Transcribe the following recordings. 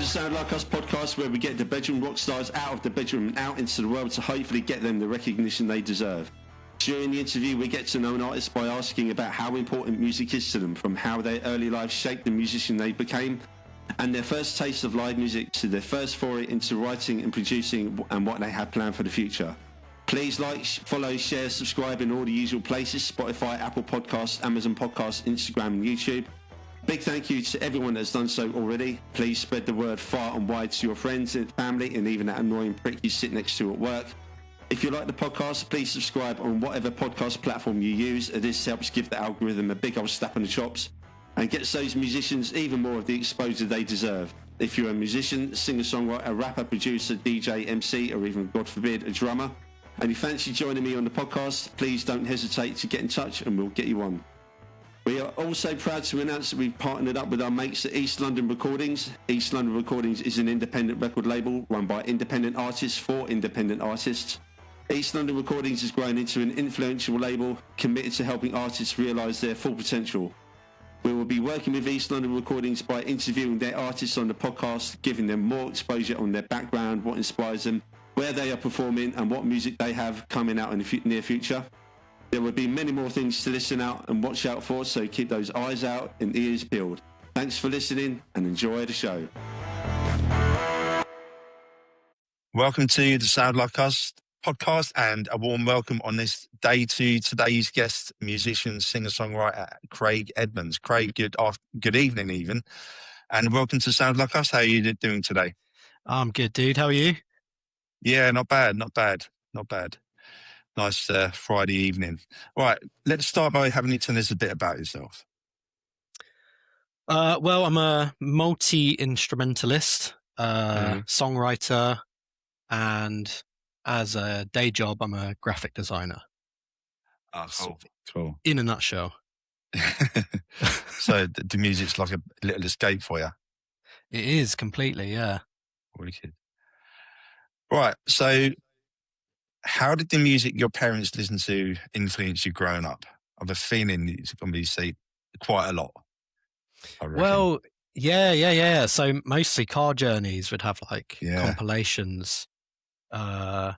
the Sound Like Us podcast, where we get the bedroom rock stars out of the bedroom and out into the world to hopefully get them the recognition they deserve. During the interview, we get to know an artist by asking about how important music is to them, from how their early life shaped the musician they became, and their first taste of live music to their first foray into writing and producing and what they have planned for the future. Please like, follow, share, subscribe in all the usual places: Spotify, Apple Podcasts, Amazon Podcasts, Instagram and YouTube. Big thank you to everyone that's done so already. Please spread the word far and wide to your friends and family, and even that annoying prick you sit next to at work. If you like the podcast, please subscribe on whatever podcast platform you use. This helps give the algorithm a big old slap on the chops and gets those musicians even more of the exposure they deserve. If you're a musician, singer-songwriter, rapper, producer, DJ, MC, or even, God forbid, a drummer, and you fancy joining me on the podcast, please don't hesitate to get in touch and we'll get you on. We are also proud to announce that we've partnered up with our mates at East London Recordings. East London Recordings is an independent record label run by independent artists for independent artists. East London Recordings has grown into an influential label committed to helping artists realise their full potential. We will be working with East London Recordings by interviewing their artists on the podcast, giving them more exposure on their background, what inspires them, where they are performing, and what music they have coming out in the near future. There will be many more things to listen out and watch out for, so keep those eyes out and ears peeled. Thanks for listening and enjoy the show. Welcome to the Sound Like Us podcast, and a warm welcome on this day to today's guest, musician, singer-songwriter Craig Edmonds. Craig, good evening even, and welcome to Sound Like Us. How are you doing today? I'm good, dude. How are you? Yeah, not bad. Nice Friday evening. All right, let's start by having you tell us a bit about yourself. Well, I'm a multi-instrumentalist, songwriter, and as a day job, I'm a graphic designer. Oh, cool. In a nutshell. So the music's like a little escape for you? It is, completely, yeah. Wicked. Right, so how did the music your parents listened to influence you growing up? I have a feeling it's going to be quite a lot. Well, yeah. So mostly Car Journeys would have like compilations. There'd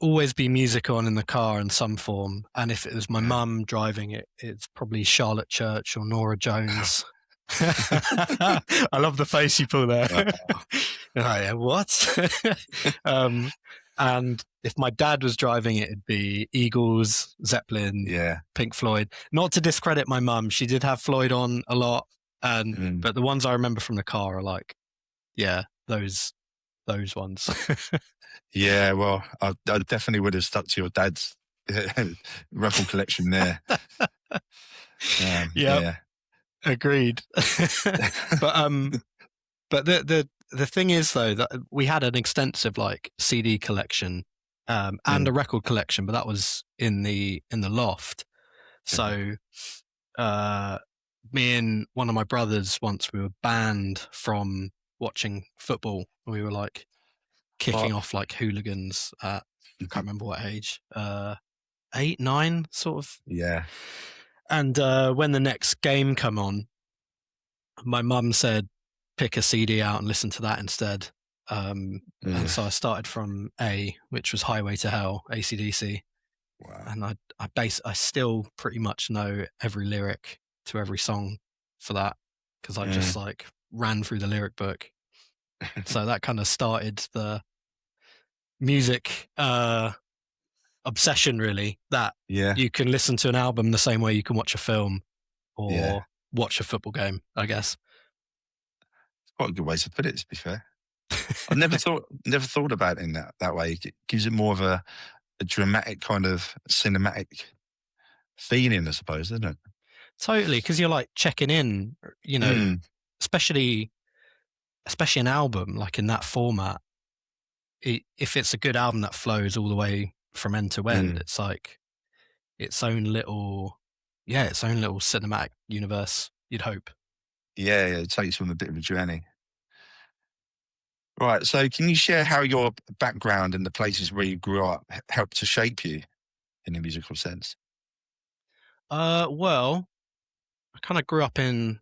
always be music on in the car in some form. And if it was my mum driving it, it's probably Charlotte Church or Nora Jones. I love the face you pull there. What? And if my dad was driving it, it'd be Eagles, Zeppelin, Pink Floyd. Not to discredit my mum, she did have Floyd on a lot, but the ones I remember from the car are like, those ones. Yeah, well, I definitely would have stuck to your dad's record collection there. Yeah. Agreed. But the thing is though that we had an extensive like CD collection and a record collection, but that was in the loft. So me and one of my brothers, once we were banned from watching football. We were like kicking off like hooligans at I can't remember what age, 8, 9 sort of. Yeah. And when the next game come on, my mum said, pick a CD out and listen to that instead. And so I started from A, which was Highway to Hell, ACDC. Wow. And I still pretty much know every lyric to every song for that, because I just like ran through the lyric book. So that kind of started the music obsession, really, that you can listen to an album the same way you can watch a film or watch a football game, I guess. It's quite a good way to put it, to be fair. I've never thought about it in that way. It gives it more of a dramatic kind of cinematic feeling, I suppose, doesn't it? Totally, because you're like checking in, you know, especially an album like in that format. If it's a good album that flows all the way from end to end, it's like its own little cinematic universe, you'd hope. Yeah, it takes you on a bit of a journey. Right, so can you share how your background and the places where you grew up helped to shape you in a musical sense? Well, I kind of grew up in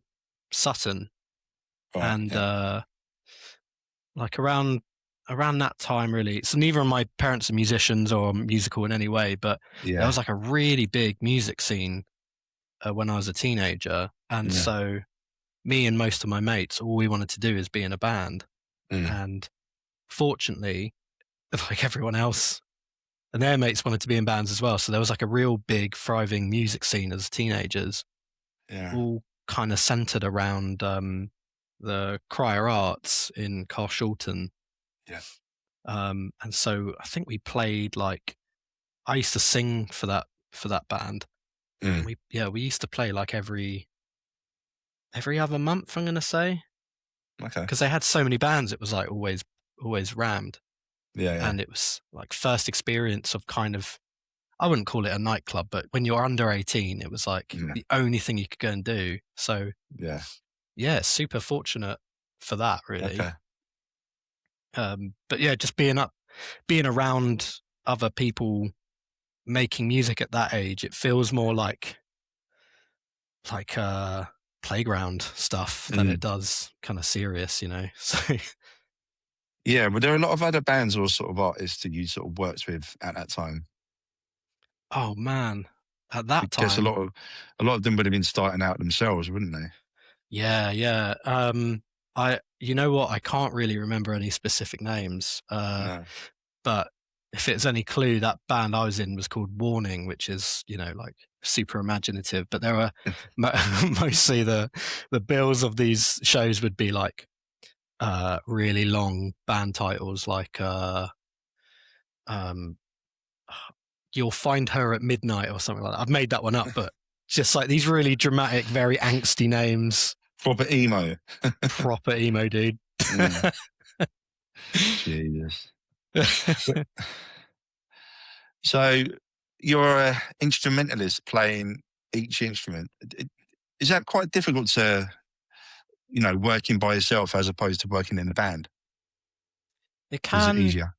Sutton, Right, and like around that time, really. So neither of my parents are musicians or musical in any way, but there was like a really big music scene when I was a teenager, and so me and most of my mates, all we wanted to do is be in a band. And fortunately, like everyone else and their mates wanted to be in bands as well, so there was like a real big thriving music scene as teenagers, all kind of centered around the Crier Arts in Carshalton. And so I think we played, like, I used to sing for that band. And we used to play like every other month, I'm gonna say. Okay. Because they had so many bands, it was like always rammed. Yeah. And it was like first experience of kind of, I wouldn't call it a nightclub, but when you're under 18, it was like the only thing you could go and do. So yeah, super fortunate for that, really. Okay. But yeah, just being around other people making music at that age, it feels more like playground stuff than it does kind of serious, you know. So yeah, but there are a lot of other bands or sort of artists that you sort of worked with at that time. Oh man, at that Because time, a lot of them would have been starting out themselves, wouldn't they? yeah. You know what? I can't really remember any specific names. No. But if it's any clue, that band I was in was called Warning, which is, you know, like super imaginative. But there were mostly the bills of these shows would be like really long band titles, like You'll Find Her at Midnight or something like that. I've made that one up, but just like these really dramatic, very angsty names. Proper emo. Proper emo, dude. Jesus. So you're an instrumentalist playing each instrument. Is that quite difficult to, you know, working by yourself as opposed to working in a band? It Or is it can. easier?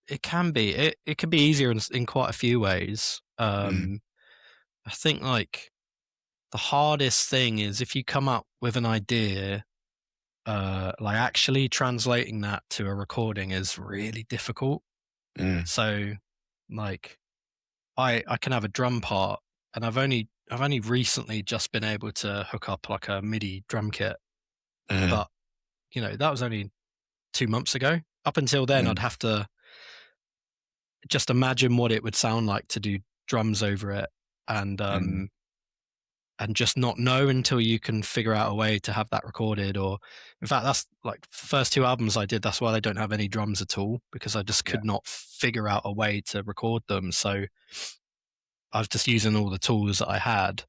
It can be. It can be easier in quite a few ways. I think like the hardest thing is if you come up with an idea, like actually translating that to a recording is really difficult. So like I can have a drum part, and I've only recently just been able to hook up like a MIDI drum kit. But you know, that was only 2 months ago. Up until then, I'd have to just imagine what it would sound like to do drums over it, and just not know until you can figure out a way to have that recorded. Or in fact, that's like the first 2 albums I did, that's why they don't have any drums at all, because I just could not figure out a way to record them. So I was just using all the tools that I had.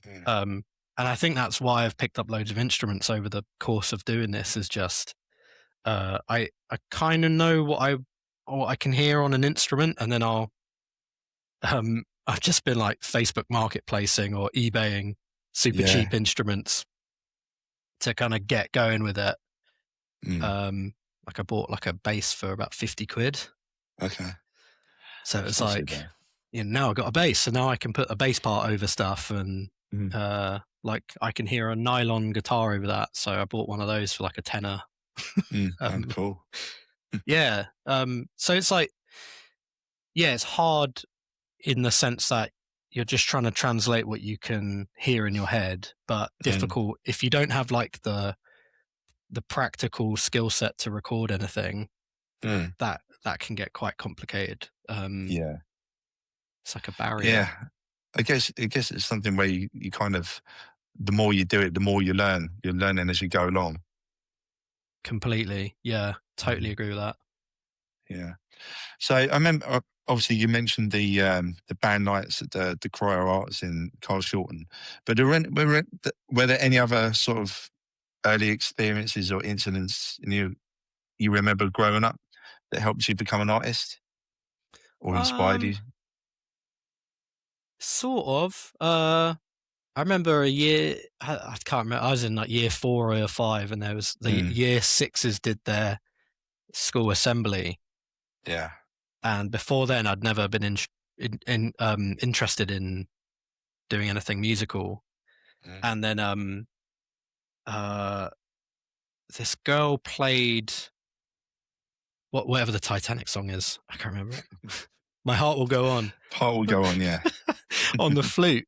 And I think that's why I've picked up loads of instruments over the course of doing this, is just I kind of know what I can hear on an instrument, and then I've just been like Facebook marketplacing or eBaying super cheap instruments to kind of get going with it. Like I bought like a bass for about 50 quid. Okay. So it's like, you know, now I've got a bass, so now I can put a bass part over stuff, and like I can hear a nylon guitar over that. So I bought one of those for like a tenner. Cool. Yeah. So it's like, yeah, it's hard in the sense that you're just trying to translate what you can hear in your head, but difficult if you don't have like the practical skill set to record anything. That can get quite complicated. It's like a barrier. Yeah. I guess it's something where you kind of, the more you do it, the more you learn. You're learning as you go along. Completely. Yeah. Totally agree with that. Yeah. So I remember, obviously, you mentioned the band nights at the Crier Arts in Carshalton, but were there any other sort of early experiences or incidents you remember growing up that helped you become an artist or inspired you? Sort of. I remember a year, I can't remember, I was in like year 4 or 5, and there was the year 6s did their school assembly. Yeah. And before then, I'd never been interested in doing anything musical. And then this girl played whatever the Titanic song is. I can't remember it. My Heart Will Go On. Heart Will Go On, yeah. On the flute.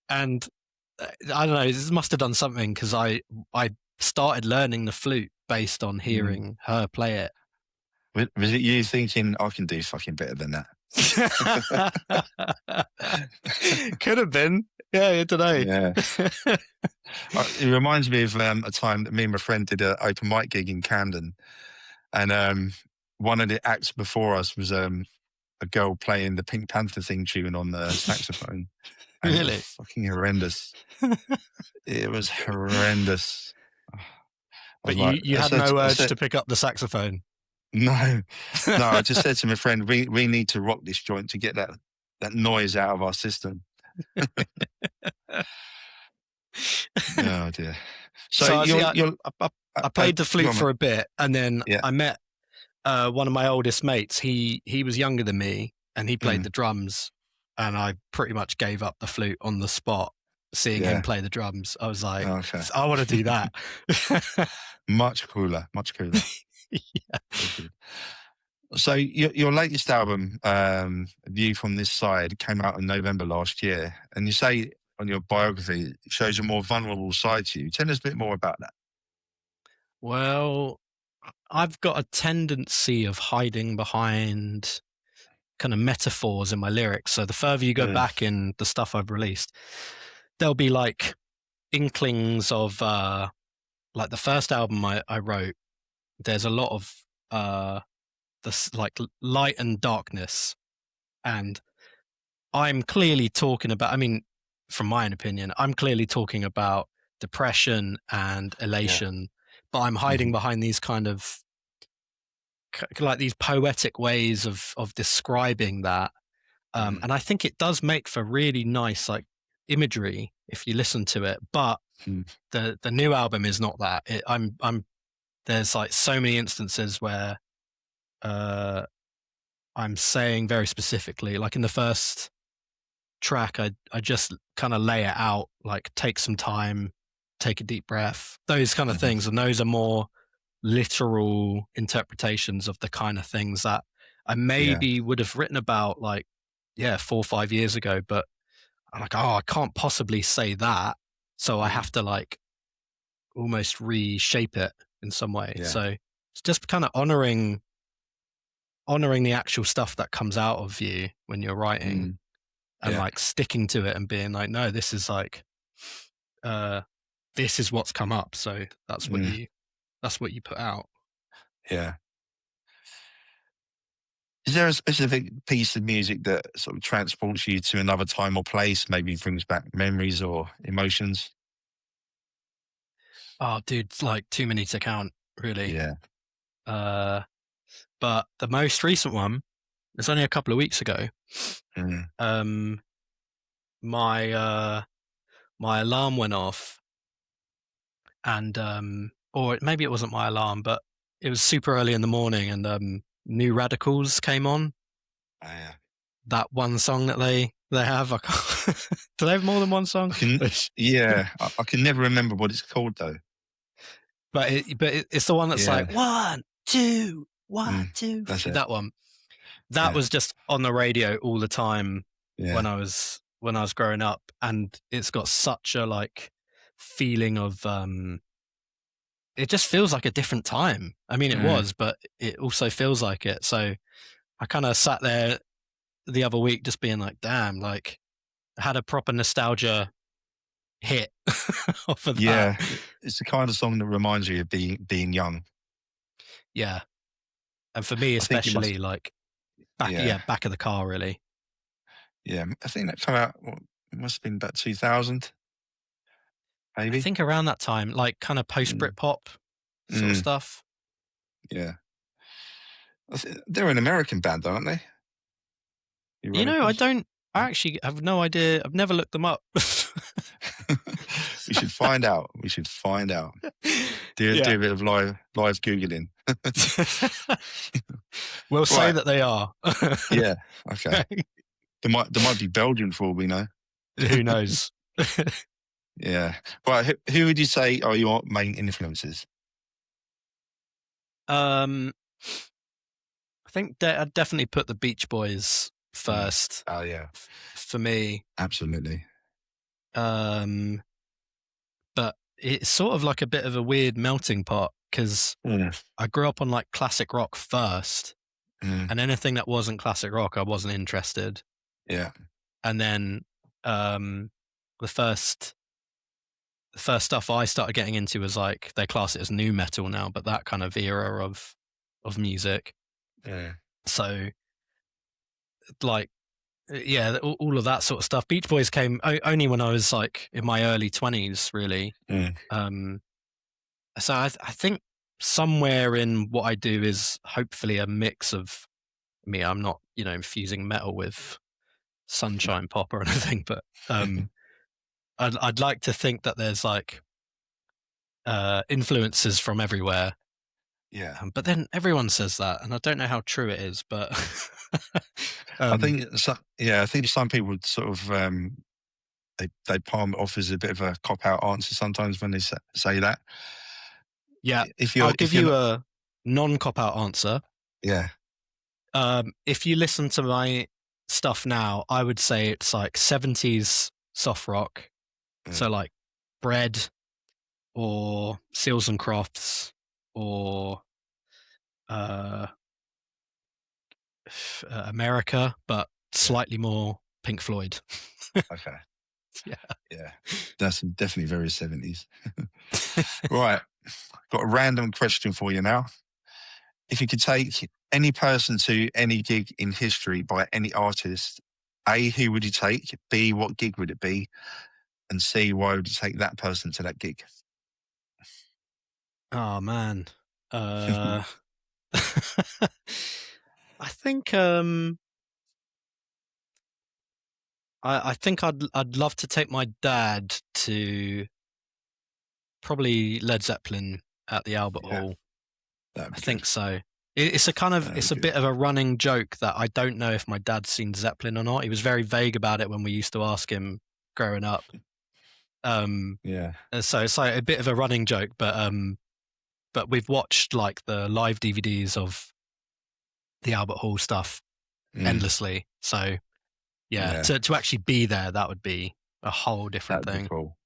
And I don't know, this must have done something because I started learning the flute based on hearing her play it. Was it you thinking, I can do fucking better than that? Could have been. Yeah, I don't know. Yeah. It reminds me of a time that me and my friend did an open mic gig in Camden. And one of the acts before us was a girl playing the Pink Panther theme tune on the saxophone. And Really? It was fucking horrendous. It was horrendous. But you had no urge to pick up the saxophone? No. I just said to my friend, we need to rock this joint to get that noise out of our system. Oh dear. So I played the flute for a bit, and then I met one of my oldest mates. He was younger than me, and he played the drums, and I pretty much gave up the flute on the spot. Seeing him play the drums, I was like, I want to do that. Much cooler. Yeah. So your latest album, View from This Side, came out in November last year, and you say on your biography it shows a more vulnerable side to you. Tell us a bit more about that. Well, I've got a tendency of hiding behind kind of metaphors in my lyrics. So the further you go back in the stuff I've released, there'll be like inklings of like the first album I wrote. There's a lot of this like light and darkness, and I'm clearly talking about, I mean, from my own opinion, I'm clearly talking about depression and elation, but I'm hiding behind these kind of like these poetic ways of describing that. And I think it does make for really nice like imagery if you listen to it, but the new album is not that. There's like so many instances where I'm saying very specifically, like in the first track, I just kind of lay it out, like take some time, take a deep breath, those kind of things. And those are more literal interpretations of the kind of things that I maybe would have written about like, 4 or 5 years ago, but I'm like, I can't possibly say that. So I have to like almost reshape it in some way. Yeah. So it's just kind of honoring the actual stuff that comes out of you when you're writing and like sticking to it and being like, no, this is like, this is what's come up. So that's what you put out. Yeah. Is there a specific piece of music that sort of transports you to another time or place, maybe brings back memories or emotions? Oh, dude, it's like too many to count, really. Yeah. But the most recent one, it's only a couple of weeks ago. My alarm went off, and or maybe it wasn't my alarm, but it was super early in the morning, and New Radicals came on. Oh, yeah. That one song that they have. Do they have more than one song? I can never remember what it's called though. But it's the one that's like 1, 2, 1, 2. That one. That was just on the radio all the time when I was growing up, and it's got such a like feeling of it just feels like a different time. I mean, it was, but it also feels like it. So I kind of sat there the other week just being like, damn, like I had a proper nostalgia hit off of that. Yeah, it's the kind of song that reminds you of being young. Yeah. And for me, especially like back of the car, really. Yeah, I think that came out, it must have been about 2000, maybe. I think around that time, like kind of post-Britpop sort of stuff. Yeah. They're an American band, aren't they? You know, I actually have no idea. I've never looked them up. We should find out. Do a bit of live Googling. We'll say that they are. Yeah, okay. There might be Belgian for all we know. Who knows? Yeah. Right, who would you say are your main influences? I think I'd definitely put the Beach Boys first. Oh yeah, for me. absolutely. But it's sort of like a bit of a weird melting pot because I grew up on like classic rock first, and anything that wasn't classic rock, I wasn't interested. Yeah. And then the first stuff I started getting into was like they class it as new metal now, but that kind of era of music. Yeah. So like yeah, all of that sort of stuff. Beach Boys came only when I was like in my early 20s, really. So I think somewhere in what I do is hopefully a mix of me. I'm not, infusing metal with sunshine pop or anything, but I'd like to think that there's like influences from everywhere. Yeah. But then everyone says that, and I don't know how true it is, but I think some people would sort of they palm it off as a bit of a cop out answer sometimes when they say that. Yeah, I'll give you a non cop out answer. Yeah. If you listen to my stuff now, I would say it's like 70s soft rock. So like Bread or Seals and Crofts or America, but slightly more Pink Floyd. Okay. Yeah. That's definitely very 70s. Right. Got a random question for you now. If you could take any person to any gig in history by any artist, A, who would you take? B, what gig would it be? And C, why would you take that person to that gig? Oh man. I think I think I'd love to take my dad to probably Led Zeppelin at the Albert Hall. I think so. It's a kind of it's a bit of a running joke that I don't know if my dad's seen Zeppelin or not. He was very vague about it when we used to ask him growing up. So it's like a bit of a running joke, but we've watched like the live DVDs of the Albert Hall stuff endlessly. So yeah, to actually be there, that would be a whole different thing. Be cool.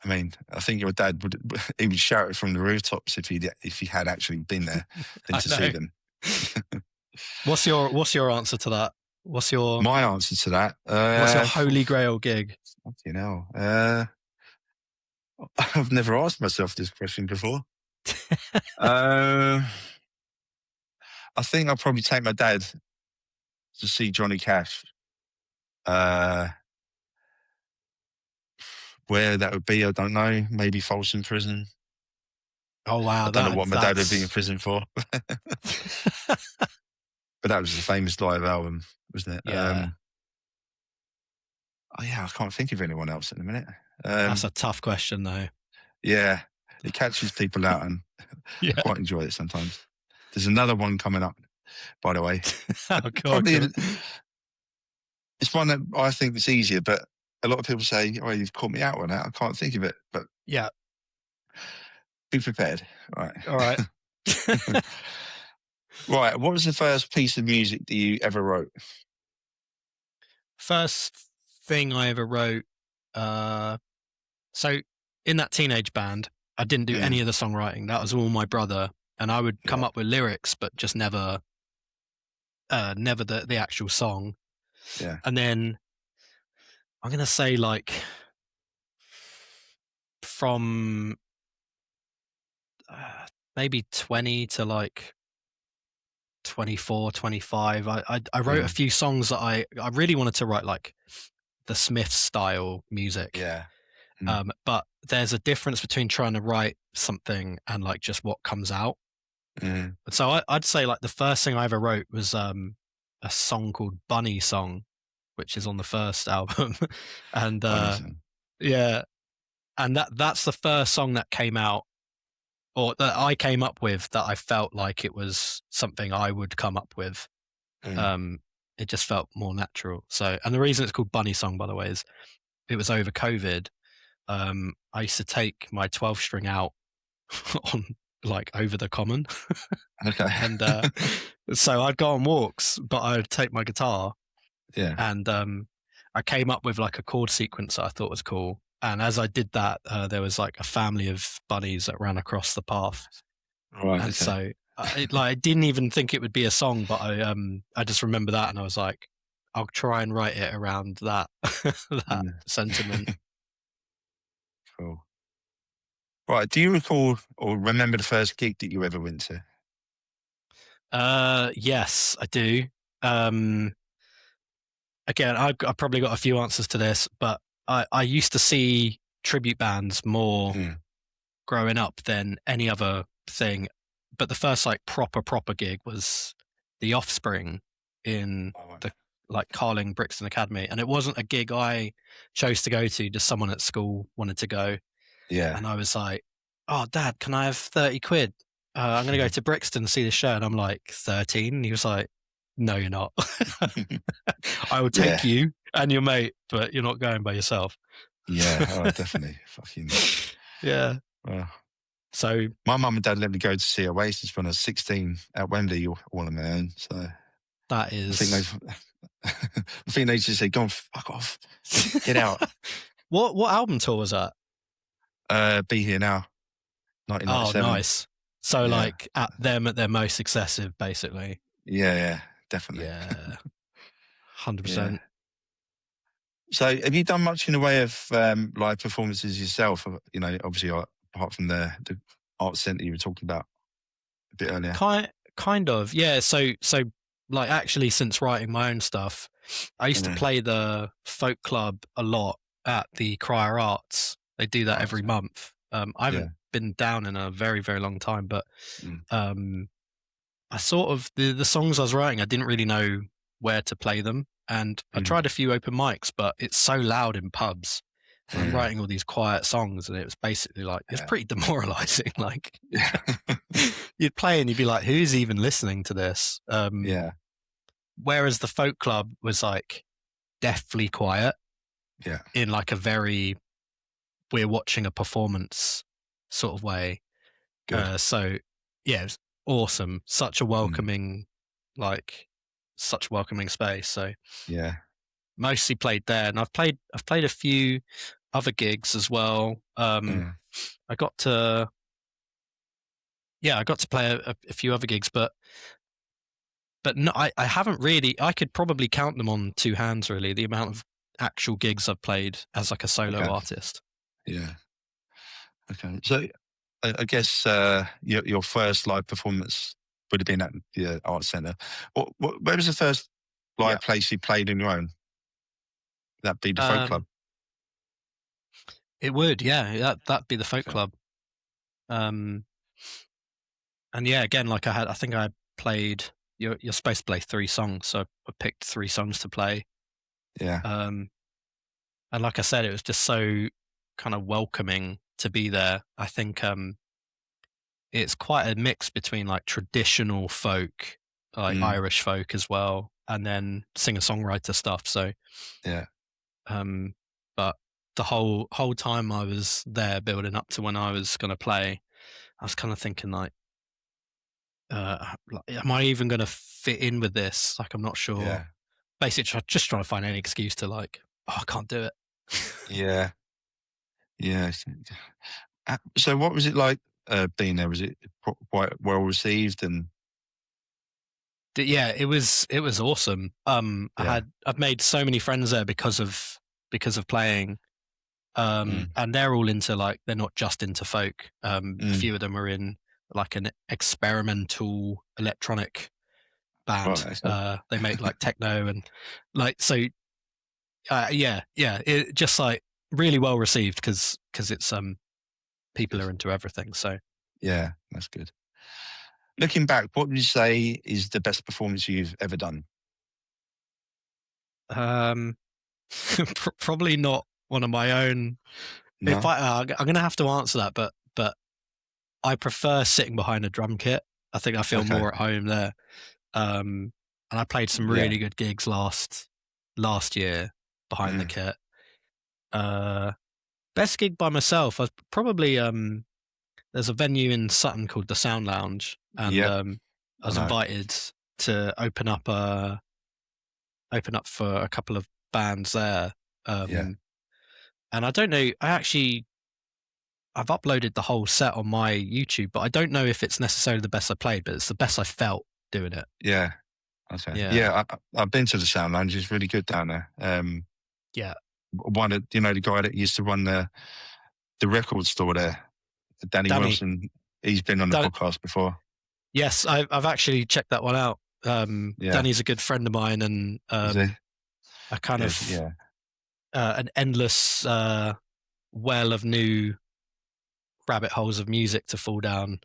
I mean, I think your dad would shout it from the rooftops if he had actually been there to see them. What's your answer to that? My answer to that? What's your holy grail gig? You know, I've never asked myself this question before. I think I'll probably take my dad to see Johnny Cash. Where that would be, I don't know. Maybe Folsom Prison. Oh wow! I don't know what my dad would be in prison for. But that was a famous live album, wasn't it? Yeah. I can't think of anyone else at the minute. That's a tough question, though. Yeah, it catches people out, and I quite enjoy it sometimes. There's another one coming up, by the way. It's one that I think is easier, but a lot of people say, "Oh, you've caught me out on that. I can't think of it." But yeah, be prepared. All right. Right. What was the first piece of music that you ever wrote? First thing I ever wrote. So in that teenage band, I didn't do any of the songwriting. That was all my brother, and I would come up with lyrics, but just never the actual song. Yeah. And then I'm gonna say like from maybe 20 to like 24, 25. I wrote a few songs that I really wanted to write like the Smiths style music. Yeah. But there's a difference between trying to write something and like just what comes out. So I'd say like the first thing I ever wrote was a song called Bunny Song, which is on the first album. And yeah, and that's the first song that came out, or that I came up with, that I felt like it was something I would come up with. It just felt more natural. So, and the reason it's called Bunny Song, by the way, is it was over COVID. I used to take my 12-string out like over the common. Okay. And so I'd go on walks, but I'd take my guitar. Yeah. And I came up with like a chord sequence that I thought was cool. And as I did that, there was like a family of bunnies that ran across the path. Right. And so I didn't even think it would be a song, but I just remember that, and I was like, I'll try and write it around that that sentiment. Cool. Right. Do you recall or remember the first gig that you ever went to? Yes, I do. Again, I've probably got a few answers to this, but I used to see tribute bands more growing up than any other thing. But the first like proper gig was The Offspring in the like Carling Brixton Academy, and it wasn't a gig I chose to go to. Just someone at school wanted to go, and I was like, "Oh, Dad, can I have 30 quid? I'm going to go to Brixton and see the show." And I'm like 13, and he was like, "No, you're not. I will take you and your mate, but you're not going by yourself." Yeah, oh, definitely. Fucking yeah. So my mum and dad let me go to see Oasis when I was 16 at Wembley, all on my own. So that is. I think they just said, "Go on, fuck off, get out." What album tour was that? Be Here Now, 1997. Oh, nice. So like at their most excessive, basically. Yeah, definitely. Yeah, 100%. So, have you done much in the way of live performances yourself? You know, obviously, apart from the art centre you were talking about a bit earlier. Kind of, yeah. So like actually, since writing my own stuff, I used to play the folk club a lot at the Crier Arts. They do that every month. I haven't been down in a very, very long time, but I sort of the songs I was writing, I didn't really know where to play them. And I tried a few open mics, but it's so loud in pubs. And I'm writing all these quiet songs, and it was basically like, it's pretty demoralizing. Like, you'd play and you'd be like, who's even listening to this? Whereas the folk club was like deathly quiet. Yeah. In like a very, we're watching a performance sort of way. So yeah, it's awesome. Such a welcoming, such a welcoming space. So mostly played there, and I've played a few other gigs as well. I got to play a few other gigs, but no, I haven't really. I could probably count them on two hands, really, the amount of actual gigs I've played as like a solo artist. Yeah. Okay. So I guess your first live performance would have been at the art centre. Where was the first live place you played on your own? That'd be the folk club. It would, yeah. That'd be the folk club. And yeah, again, like I think I played. You're supposed to play 3 songs, so I picked 3 songs to play. Yeah. And like I said, it was just so kind of welcoming to be there. I think it's quite a mix between like traditional folk, like Irish folk as well, and then singer-songwriter stuff. So but the whole time I was there building up to when I was going to play, I was kind of thinking like, am I even going to fit in with this? Like, I'm not sure. Basically, just trying to find any excuse to like, I can't do it. Yeah. So what was it like being there? Was it quite well received? And it was awesome. I've made so many friends there because of playing. And they're all into like, they're not just into folk. A few of them are in like an experimental electronic band. They make like techno and like, so it just like really well received because it's people are into everything. So yeah, that's good. Looking back, what would you say is the best performance you've ever done? Probably not one of my own. No? I'm going to have to answer that, but I prefer sitting behind a drum kit. I think I feel more at home there. And I played some really good gigs last year behind the kit. Best gig by myself, I was probably there's a venue in Sutton called the Sound Lounge, and Yep, I was I know. invited to open up for a couple of bands there. Yeah. And I don't know. I've uploaded the whole set on my YouTube, but I don't know if it's necessarily the best I played, but it's the best I felt doing it. Yeah. Okay. Yeah. Yeah, I've been to the Sound Lounge. It's really good down there. Yeah. One of the guy that used to run the record store there, Danny Danny. Wilson. He's been on the podcast before. Yes, I've actually checked that one out. Danny's a good friend of mine, and a kind of an endless well of new rabbit holes of music to fall down.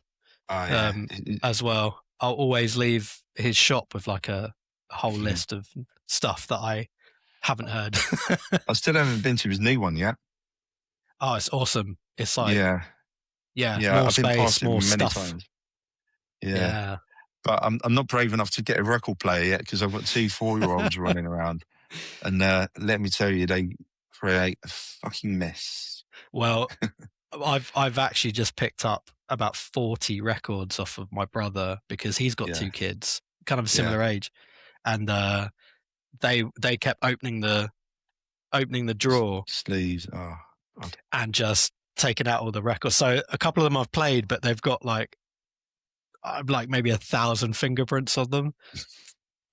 As well. I'll always leave his shop with like a whole list of stuff that I haven't heard. I still haven't been to his new one yet. Oh, it's awesome. It's like more I've been space, past more it many stuff. times. Yeah. But I'm not brave enough to get a record player yet because I've got 2 4-year-olds running around, and let me tell you, they create a fucking mess. Well, I've actually just picked up about 40 records off of my brother because he's got 2 kids, kind of a similar age, and they kept opening the drawer sleeves, and just taking out all the records. So a couple of them I've played, but they've got like maybe 1,000 fingerprints on them.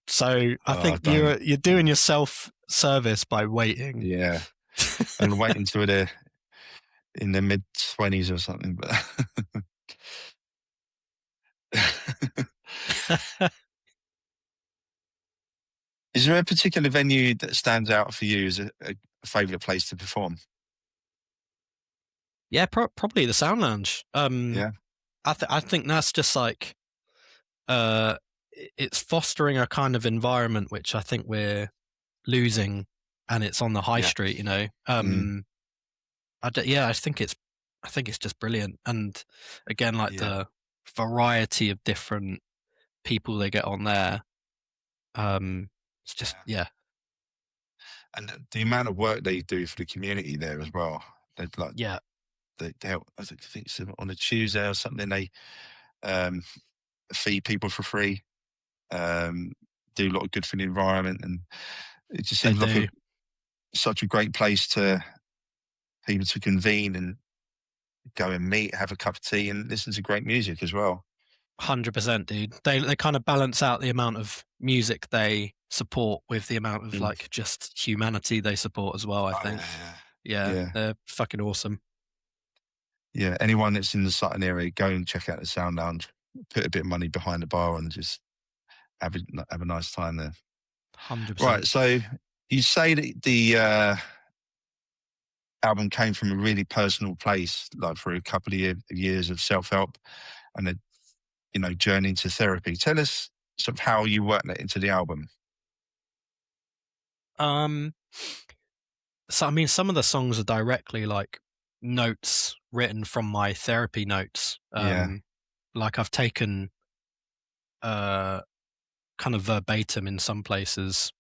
So I think you're doing yourself service by waiting. Yeah, and waiting until they're in their mid-20s or something. But is there a particular venue that stands out for you as a favourite place to perform? Yeah, probably the Sound Lounge. I think that's just like it's fostering a kind of environment which I think we're losing, and it's on the high street, you know. I think it's just brilliant, and again, like the variety of different people they get on there. It's just and the amount of work they do for the community there as well. They help. I think it's on a Tuesday or something. They feed people for free. Do a lot of good for the environment, and it just seems like such a great place to people to convene and go and meet, have a cup of tea, and listen to great music as well. 100%, dude. They kind of balance out the amount of music they support with the amount of like just humanity they support as well. I think. Yeah, they're fucking awesome. Yeah, anyone that's in the Sutton area, go and check out the Sound Lounge. Put a bit of money behind the bar and just have a nice time there. 100%. Right, so you say that the album came from a really personal place, like for a couple of years of self-help and a journey into therapy. Tell us sort of how you worked that into the album. So I mean, some of the songs are directly like notes written from my therapy notes. Like I've taken kind of verbatim in some places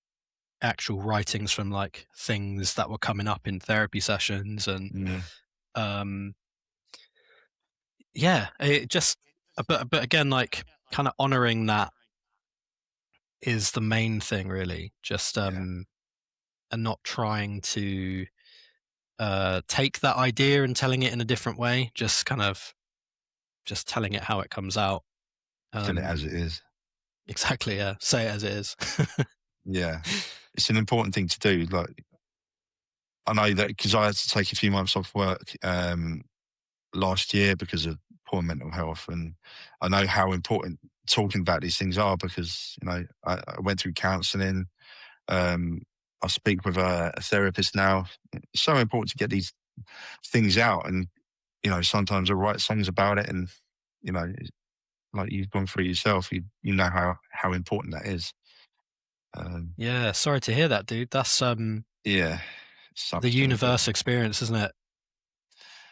actual writings from like things that were coming up in therapy sessions, and it just but again, like kind of honoring that is the main thing, really. Just and not trying to take that idea and telling it in a different way, just kind of just telling it how it comes out. Tell it as it is. Exactly, yeah. Say it as it is. Yeah. It's an important thing to do. Like, I know that because I had to take a few months off work last year because of poor mental health, and I know how important talking about these things are because, I went through counselling. I speak with a therapist now. It's so important to get these things out, and sometimes I write songs about it, and like you've gone through yourself, you know how important that is. Yeah, sorry to hear that, dude. That's the universe experience, isn't it?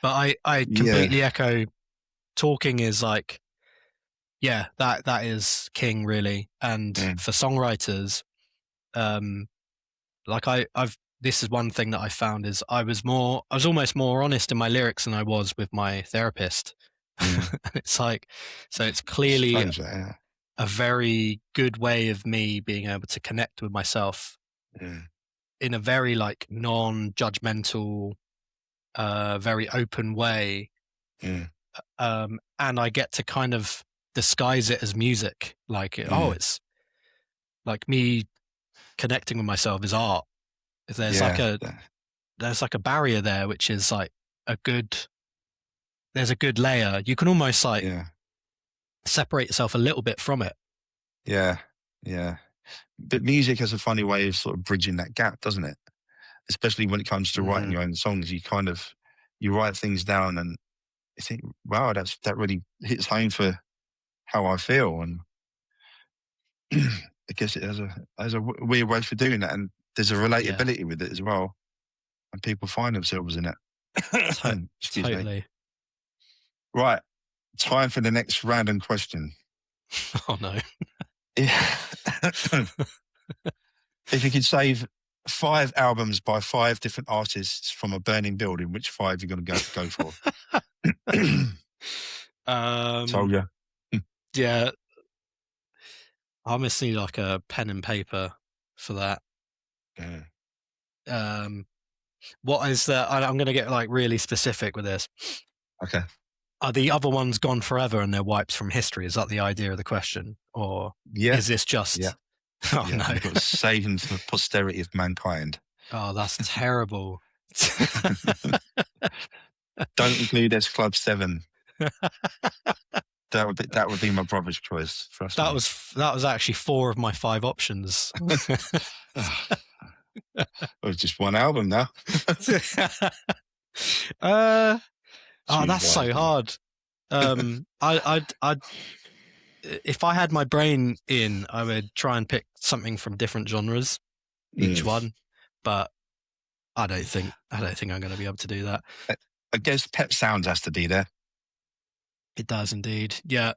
But I completely echo. Talking is like, that is king, really. And for songwriters, like this is one thing that I found is I was almost more honest in my lyrics than I was with my therapist. It's like, so it's clearly Strange, yeah. a very good way of me being able to connect with myself in a very like non-judgmental, very open way. And I get to kind of disguise it as music, like it's like me connecting with myself is art. There's like a barrier there, which is like there's a good layer. You can almost like separate yourself a little bit from it. Yeah. But music has a funny way of sort of bridging that gap, doesn't it? Especially when it comes to writing your own songs. You write things down and you think, wow, that really hits home for how I feel. And I guess it has a weird way for doing that. And there's a relatability with it as well. And people find themselves in it. Excuse me. Right. Time for the next random question. Oh, no. If you could save 5 albums by 5 different artists from a burning building, which 5 are you going to go for? Told you. Yeah. I almost need like a pen and paper for that. What is the? I'm going to get like really specific with this. Okay. Are the other ones gone forever and they're wiped from history? Is that the idea of the question, or is this just? Yeah. Oh no! You've got to save them for the posterity of mankind. Oh, that's terrible. Don't include S Club 7. That would be my brother's choice. That was actually 4 of my 5 options. Well, just one album now. That's so hard. I'd if I had my brain in, I would try and pick something from different genres, each one. But I don't think I'm going to be able to do that. I guess Pet Sounds has to be there. It does indeed. Yeah.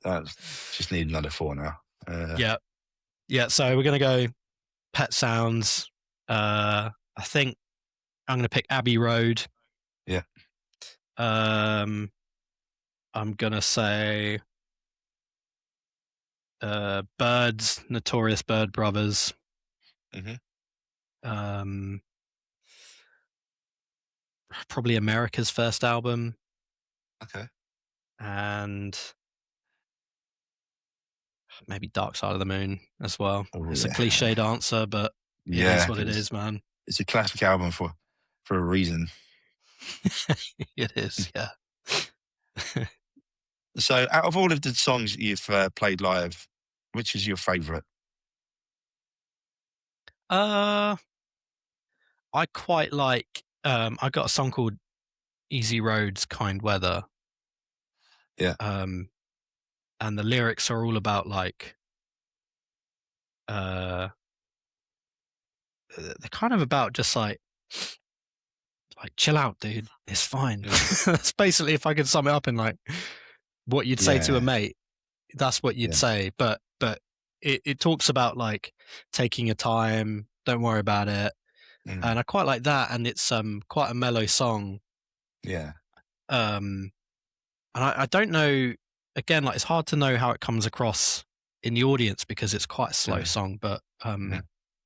Just need another 4 now. Yeah. So we're going to go Pet Sounds. I think I'm going to pick Abbey Road. Yeah. I'm going to say Birds, Notorious Bird Brothers. Probably America's first album. Okay. And maybe Dark Side of the Moon as well. It's a cliched answer, but it is what it is, man. It's a classic album for a reason. It is, yeah. So, out of all of the songs that you've played live, which is your favourite? I quite like. I got a song called "Easy Roads, Kind Weather." Yeah. And the lyrics are all about like. They're kind of about just like chill out, dude. It's fine. That's basically, if I could sum it up in like what you'd say to a mate, that's what you'd say. But it talks about like taking your time, don't worry about it. And I quite like that. And it's quite a mellow song. Yeah. And I don't know, again, like it's hard to know how it comes across in the audience because it's quite a slow song, but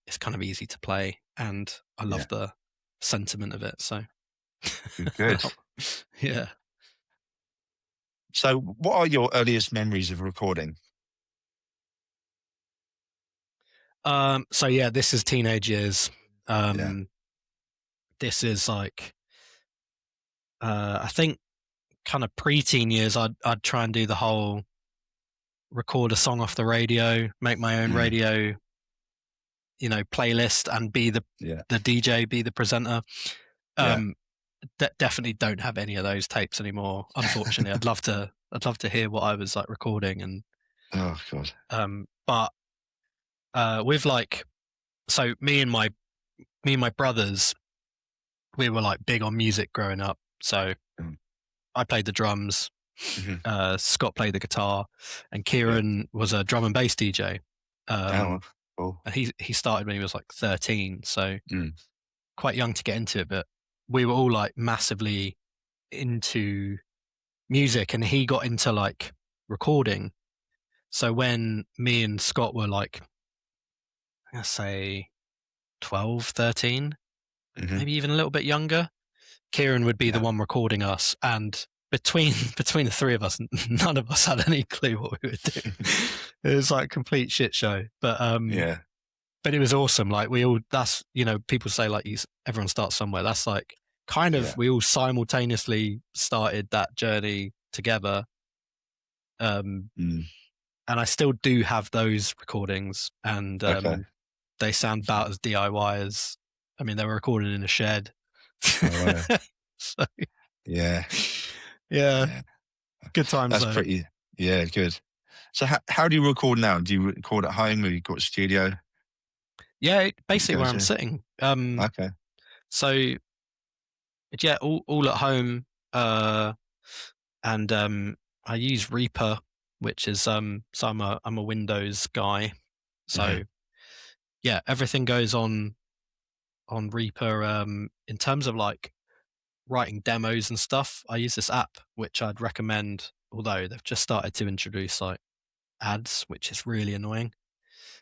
it's kind of easy to play, and I love the sentiment of it. So good. Yeah. So, what are your earliest memories of recording? So yeah, this is teenage years. This is like, I think, kind of pre-teen years. I'd try and do the whole record a song off the radio, make my own radio, playlist, and be the DJ, be the presenter. Definitely don't have any of those tapes anymore, unfortunately. I'd love to hear what I was like recording, and oh god. But with like, so me and my brothers, we were like big on music growing up. So I played the drums, Scott played the guitar, and Kieran was a drum and bass DJ. Cool. And he started when he was like 13, so quite young to get into it. But we were all like massively into music, and he got into like recording. So when me and Scott were like, I say 12, 13, maybe even a little bit younger, Kieran would be the one recording us, and between the three of us, none of us had any clue what we were doing. It was like a complete shit show, but but it was awesome. Like we all, that's, you know, people say like everyone starts somewhere. That's like kind of we all simultaneously started that journey together. And I still do have those recordings, and they sound about as DIY as, I mean, they were recorded in a shed. So, yeah. Good times. That's though. pretty. Yeah, good. So how do you record now? Do you record at home, or you got a studio? Yeah, basically where I'm sitting. Okay. So yeah, all at home. And I use Reaper, which is so I'm a Windows guy. So yeah, everything goes on Reaper. In terms of like writing demos and stuff, I use this app which I'd recommend, although they've just started to introduce like ads, which is really annoying.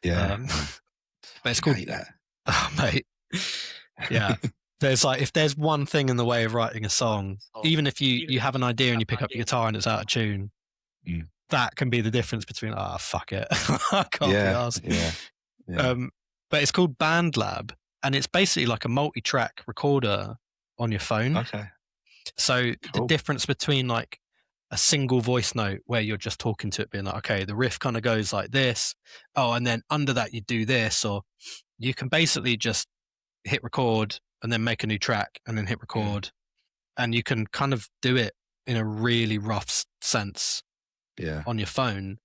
Yeah. But it's called that. Oh, mate. Yeah. There's like, if there's one thing in the way of writing a song, even if you have an idea and you pick up your guitar and it's out of tune, that can be the difference between, fuck it. I can't be asked. But it's called BandLab, and it's basically like a multi-track recorder on your phone. Okay. So the difference between like a single voice note where you're just talking to it being like, okay, the riff kind of goes like this. Oh, and then under that you do this, or you can basically just hit record and then make a new track and then hit record. And you can kind of do it in a really rough sense on your phone.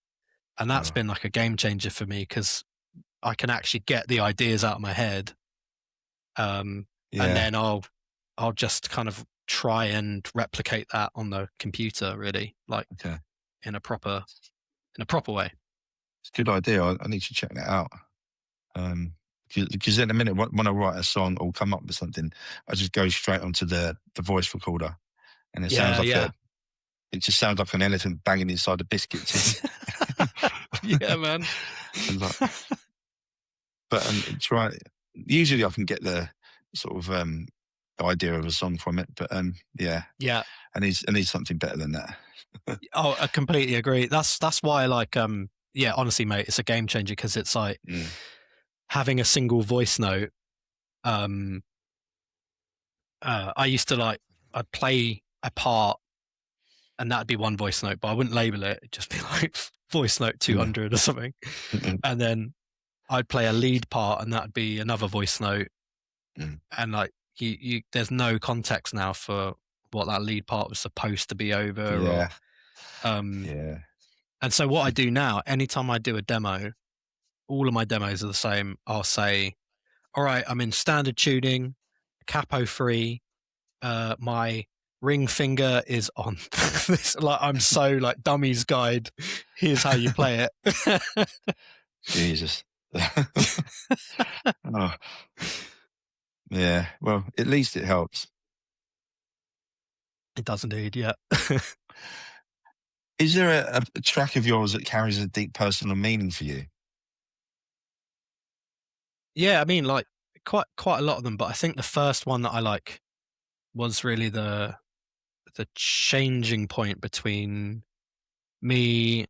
And that's been like a game changer for me, because I can actually get the ideas out of my head. And then I'll just kind of try and replicate that on the computer, really, like in a proper way. It's a good idea. I need to check that out. Because in a minute, when I write a song or come up with something, I just go straight onto the voice recorder, and it sounds like it just sounds like an elephant banging inside a biscuit tin. Yeah, man. But usually I can get the sort of idea of a song from it, but I need something better than that. Oh, I completely agree. That's why I like honestly, mate, it's a game changer, because it's like having a single voice note. I used to like, I'd play a part and that'd be one voice note, but I wouldn't label it. It'd just be like voice note 200 or something. And then I'd play a lead part and that'd be another voice note. And like you there's no context now for what that lead part was supposed to be over. And so what I do now, anytime I do a demo, all of my demos are the same. I'll say, all right, I'm in standard tuning, capo free, my ring finger is on this, like I'm so like dummy's guide, here's how you play it. Jesus. Yeah, well, at least it helps. It does indeed, yeah. Is there a track of yours that carries a deep personal meaning for you? Yeah, I mean, like quite a lot of them, but I think the first one that I like was really the changing point between me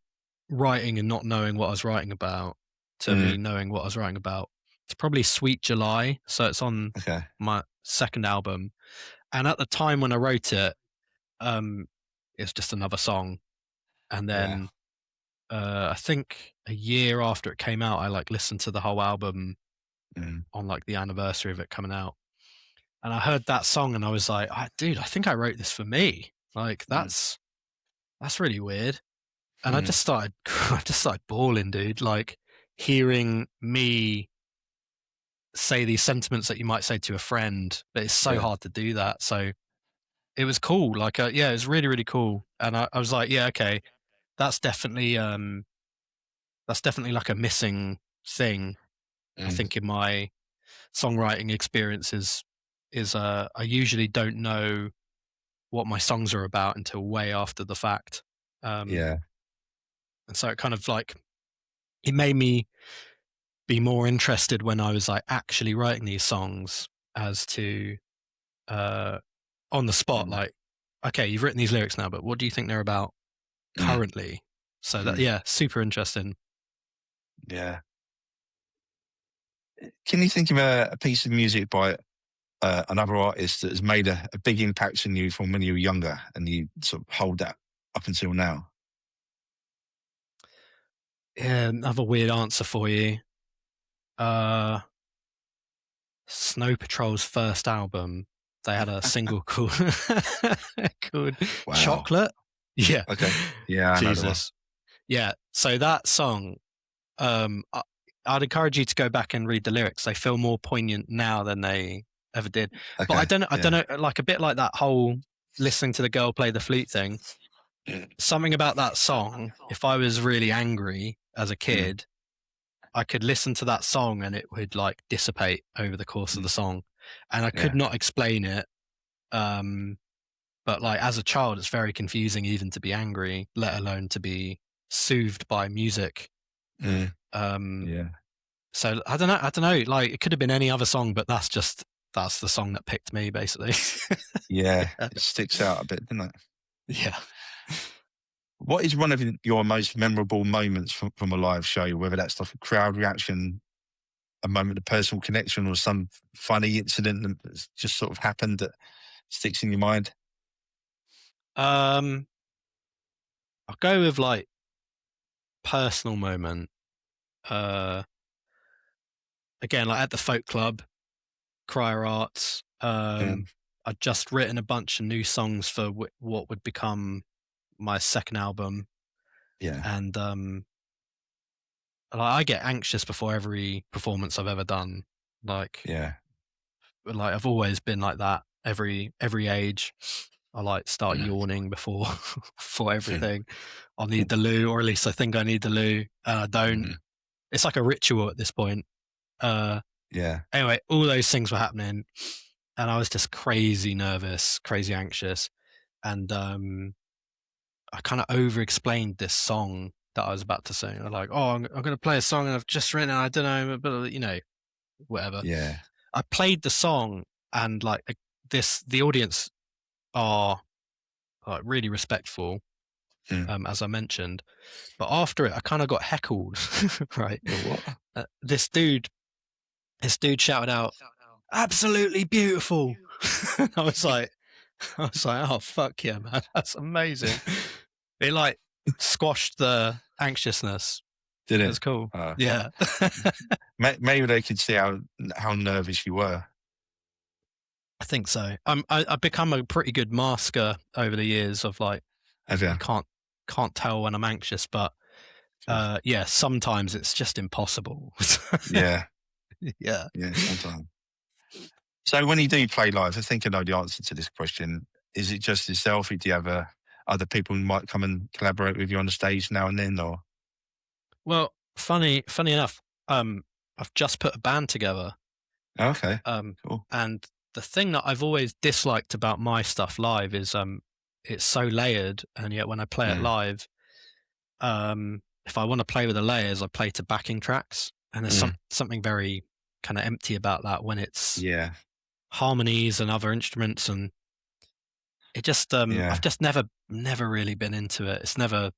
writing and not knowing what I was writing about to me knowing what I was writing about. It's probably Sweet July. So it's on my second album. And at the time when I wrote it, it's just another song. And then I think a year after it came out, I like listened to the whole album on like the anniversary of it coming out. And I heard that song and I was like, dude, I think I wrote this for me. Like that's really weird. And I just started bawling, dude, like hearing me say these sentiments that you might say to a friend, but it's so hard to do that. So it was cool. Like, it was really, really cool. And I was like, yeah, okay, that's definitely like a missing thing. I think in my songwriting experiences is I usually don't know what my songs are about until way after the fact. Yeah. And so it kind of like, it made me be more interested when I was like actually writing these songs as to on the spot, like, okay, you've written these lyrics now, but what do you think they're about currently? So that, yeah, super interesting. Yeah. Can you think of a piece of music by another artist that has made a big impact on you from when you were younger, and you sort of hold that up until now? Yeah, another weird answer for you. Snow Patrol's first album, they had a single called called Wow. Chocolate. Yeah. Okay. Yeah, I know the one. Jesus. Yeah. So that song, I'd encourage you to go back and read the lyrics. They feel more poignant now than they ever did. Okay. But I don't know, like a bit like that whole listening to the girl play the flute thing. Something about that song, if I was really angry as a kid, I could listen to that song and it would like dissipate over the course of the song. And I could not explain it. But like as a child, it's very confusing even to be angry, let alone to be soothed by music. Yeah. So I don't know. Like it could have been any other song, but that's the song that picked me, basically. Yeah, it sticks out a bit, doesn't it? Yeah. What is one of your most memorable moments from a live show, whether that's like a crowd reaction, a moment of personal connection, or some funny incident that's just sort of happened that sticks in your mind? I'll go with like personal moment. Again, like at the folk club, Crier Arts. I'd just written a bunch of new songs for what would become my second album. Yeah. And like I get anxious before every performance I've ever done. Like I've always been like that. Every age, I like start yawning before everything. I'll need the loo, or at least I think I need the loo, and I don't. It's like a ritual at this point. Anyway, all those things were happening, and I was just crazy nervous, crazy anxious, and I kind of over-explained this song that I was about to sing. I'm like, oh, I'm going to play a song and I've just written it. I don't know, but you know, whatever. Yeah. I played the song, and like the audience are like really respectful, as I mentioned. But after it, I kind of got heckled, right? What? This dude shouted out, "Absolutely beautiful!" I was like, oh fuck yeah, man, that's amazing. It like squashed the anxiousness. Did it? It was cool. Yeah. Maybe they could see how nervous you were. I think so. I've become a pretty good masker over the years of like, Have you? I can't tell when I'm anxious, but yeah, sometimes it's just impossible. Yeah. Yeah. Yeah, sometimes. So when you do play live, I think I know the answer to this question. Is it just yourself? Do you have other people who might come and collaborate with you on the stage now and then, or? Well, funny enough, I've just put a band together. Okay. Cool. And the thing that I've always disliked about my stuff live is it's so layered, and yet when I play it live, if I want to play with the layers, I play to backing tracks, and there's something very kind of empty about that when it's harmonies and other instruments, and it just I've just never really been into it. It's never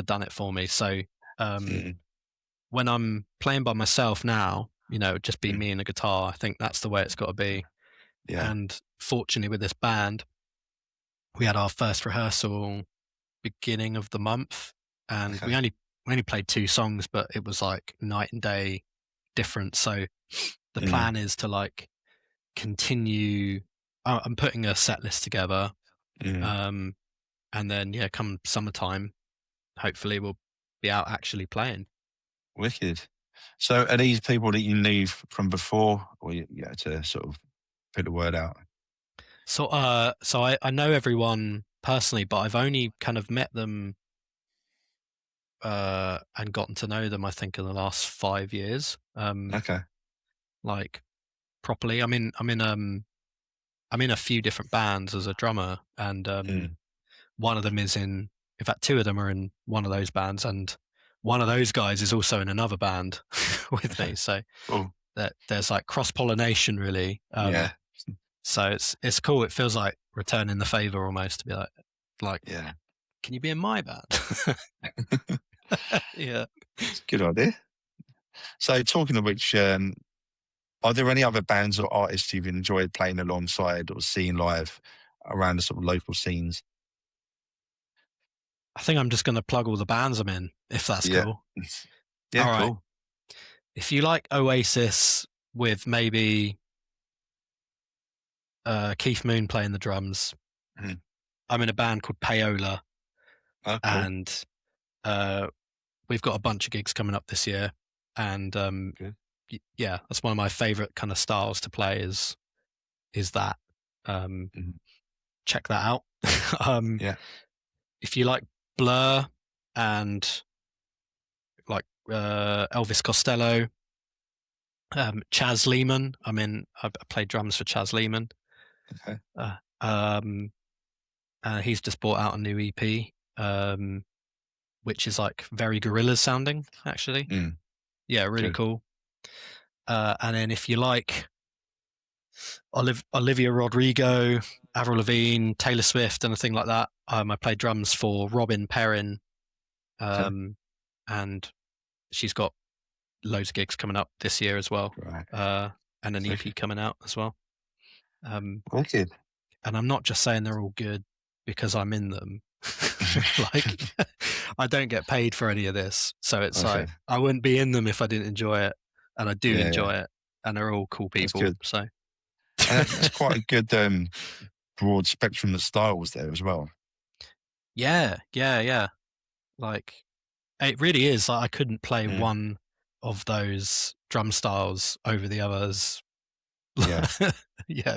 done it for me. So when I'm playing by myself now, you know, just be me and a guitar, I think that's the way it's got to be. Yeah. And fortunately with this band, we had our first rehearsal beginning of the month, and we only played 2 songs, but it was like night and day difference. So the plan is to like continue. I'm putting a set list together, and then come summertime, hopefully we'll be out actually playing. Wicked. So are these people that you knew from before, or you had to sort of put the word out? So I know everyone personally, but I've only kind of met them and gotten to know them, I think, in the last 5 years. Okay. Like properly. I'm in I'm in a few different bands as a drummer, and one of them is in fact, two of them are in one of those bands, and one of those guys is also in another band with me. So that there's like cross pollination, really. So it's cool. It feels like returning the favor almost, to be like, can you be in my band? Yeah, it's a good idea. So, talking of which, are there any other bands or artists you've enjoyed playing alongside or seeing live around the sort of local scenes? I think I'm just going to plug all the bands I'm in, if that's cool. Yeah, all cool. Right. If you like Oasis with maybe Keith Moon playing the drums, I'm in a band called Payola, cool. And we've got a bunch of gigs coming up this year, and yeah, that's one of my favorite kind of styles to play is that. Check that out. If you like Blur and like Elvis Costello, Chaz Lehman, I played drums for Chaz Lehman. He's just brought out a new EP, which is like very Gorillaz sounding, actually. Yeah, really cool. And then if you like Olivia Rodrigo, Avril Lavigne, Taylor Swift, anything like that, I played drums for Robin Perrin, and she's got loads of gigs coming up this year as well, and an EP coming out as well. Wicked. And I'm not just saying they're all good because I'm in them. Like, I don't get paid for any of this, so it's like I wouldn't be in them if I didn't enjoy it, and I do enjoy it, and they're all cool people. So that's quite a good broad spectrum of styles there as well. Yeah. Like, it really is. Like, I couldn't play one of those drum styles over the others.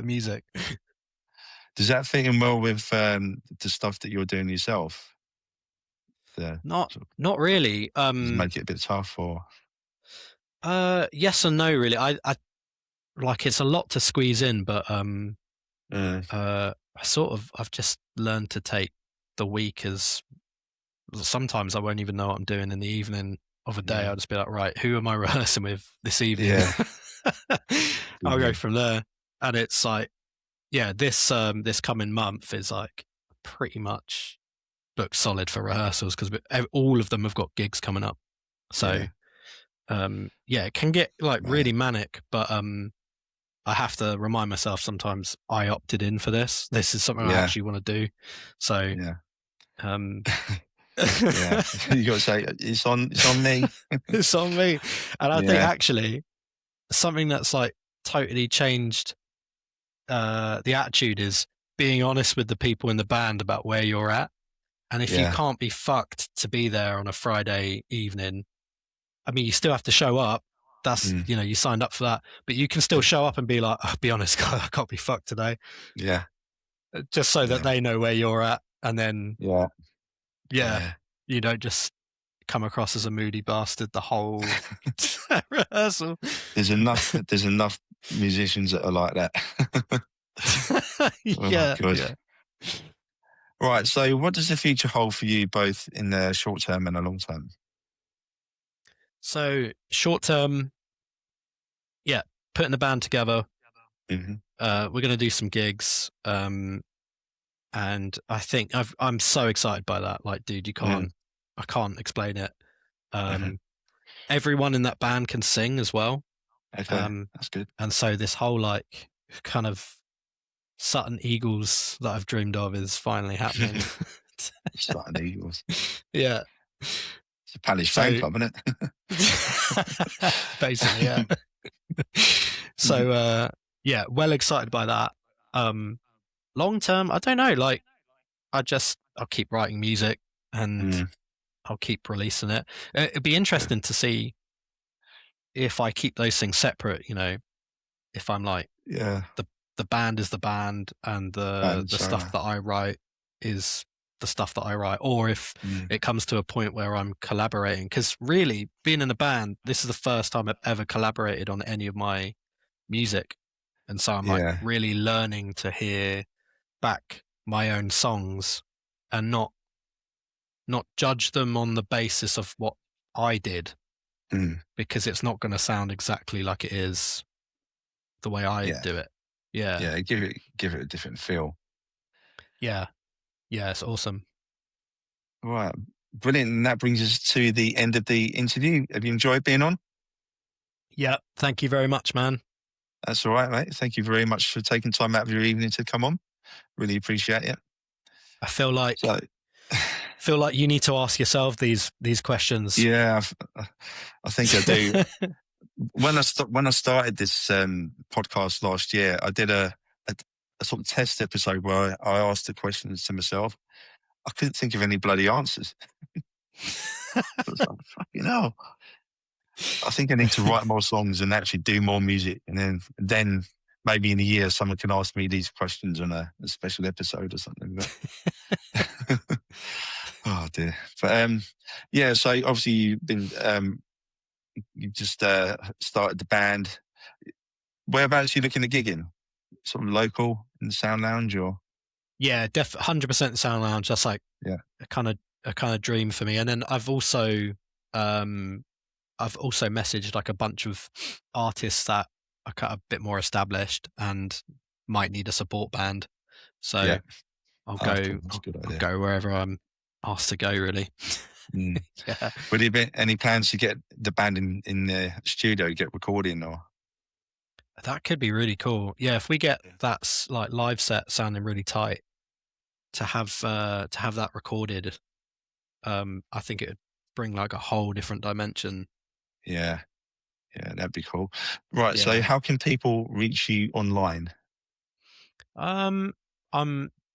Music. Does that fit in well with the stuff that you're doing yourself? Not really. Does it make it a bit tough, or? Yes and no, really. I like, it's a lot to squeeze in, but I've just learned to take the week as. Sometimes I won't even know what I'm doing in the evening of a day. I'll just be like, right, who am I rehearsing with this evening? I'll go from there. And it's like, this coming month is like pretty much booked solid for rehearsals because all of them have got gigs coming up. So it can get like really manic, but I have to remind myself sometimes I opted in for this. This is something I actually want to do. So you got to say it's on me. It's on me. And I think actually something that's like totally changed the attitude is being honest with the people in the band about where you're at. And if you can't be fucked to be there on a Friday evening, I mean, you still have to show up. That's, you signed up for that, but you can still show up and be like, be honest, I can't be fucked today. Yeah. Just so that they know where you're at. And then, you don't just come across as a moody bastard the whole rehearsal. There's enough musicians that are like that. Right. So what does the future hold for you, both in the short term and the long term? So short term, putting the band together. We're going to do some gigs. And I think I'm so excited by that. Like, dude, I can't explain it. Everyone in that band can sing as well. That's good. And so this whole like kind of Sutton Eagles that I've dreamed of is finally happening. Sutton Eagles. Yeah. It's a Palace fan club, isn't it? Basically, yeah. So, well excited by that. Long term, I don't know. Like, I'll keep writing music and I'll keep releasing it. It'd be interesting to see if I keep those things separate, if I'm like, the band is the band and the stuff that I write is the stuff that I write, or if it comes to a point where I'm collaborating. Because really, being in a band, this is the first time I've ever collaborated on any of my music. And so I'm like really learning to hear back my own songs and not judge them on the basis of what I did, because it's not going to sound exactly like it is the way I do it. Yeah, give it a different feel. Yeah, it's awesome. All right, brilliant. And that brings us to the end of the interview. Have you enjoyed being on? Yeah, thank you very much, man. That's all right, mate. Thank you very much for taking time out of your evening to come on. Really appreciate it. I feel like you need to ask yourself these questions. Yeah, I think I do. When I started this podcast last year, I did a sort of test episode where I asked the questions to myself. I couldn't think of any bloody answers. I was like, fucking hell. I think I need to write more songs and actually do more music. And then maybe in a year, someone can ask me these questions on a special episode or something. But oh dear. But yeah, so obviously you've been, you just started the band. Whereabouts are you looking at gigging? Sort of local in the Sound Lounge, or? Yeah, 100% Sound Lounge. That's like a kind of dream for me. And then I've also messaged like a bunch of artists that are kind of a bit more established and might need a support band. So I'll go wherever I'm asked to go, really. Yeah. Would there be any plans to get the band in the studio, get recording, or? That could be really cool. Yeah, if we get that like live set sounding really tight, to have that recorded, I think it would bring like a whole different dimension. Yeah, that'd be cool. Right, so how can people reach you online? I'm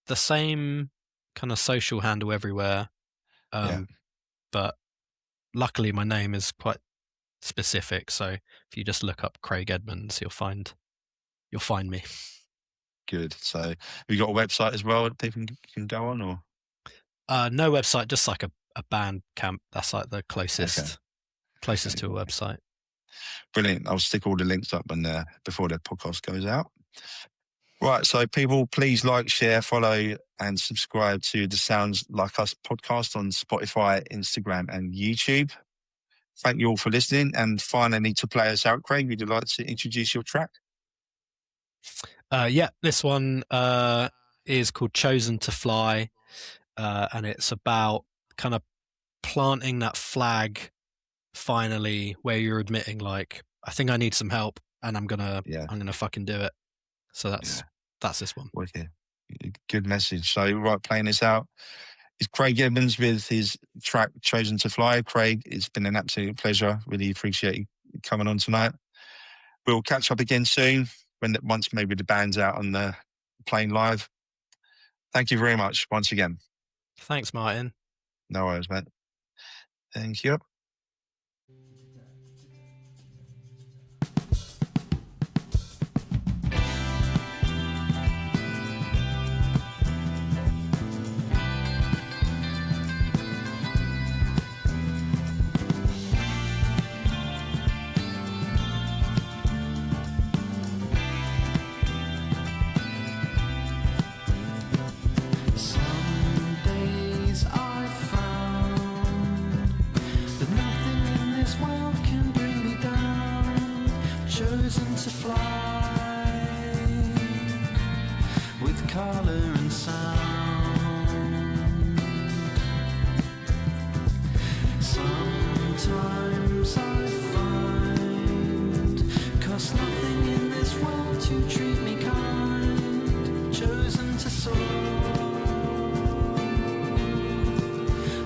the same kind of social handle everywhere, but luckily my name is quite specific. So if you just look up Craig Edmonds, you'll find me. Good. So have you got a website as well that people can go on, or? No website, just like a band camp. That's like the closest to a website. Brilliant. I'll stick all the links up before the podcast goes out. Right, so people, please like, share, follow, and subscribe to the Sounds Like Us podcast on Spotify, Instagram, and YouTube. Thank you all for listening. And finally, to play us out, Craig, would you like to introduce your track? This one is called Chosen to Fly, and it's about kind of planting that flag finally where you're admitting, like, I think I need some help and I'm gonna fucking do it. So that's this one. Okay. Good message. So right, playing this out is Craig Edmonds with his track Chosen to Fly. Craig, it's been an absolute pleasure. Really appreciate you coming on tonight. We'll catch up again soon once maybe the band's out on the playing live. Thank you very much once again. Thanks, Martin. No worries, mate. Thank you. To fly with color and sound. Sometimes I find, 'cause nothing in this world to treat me kind. Chosen to soar,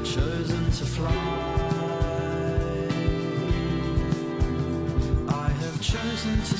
chosen to fly. I have chosen to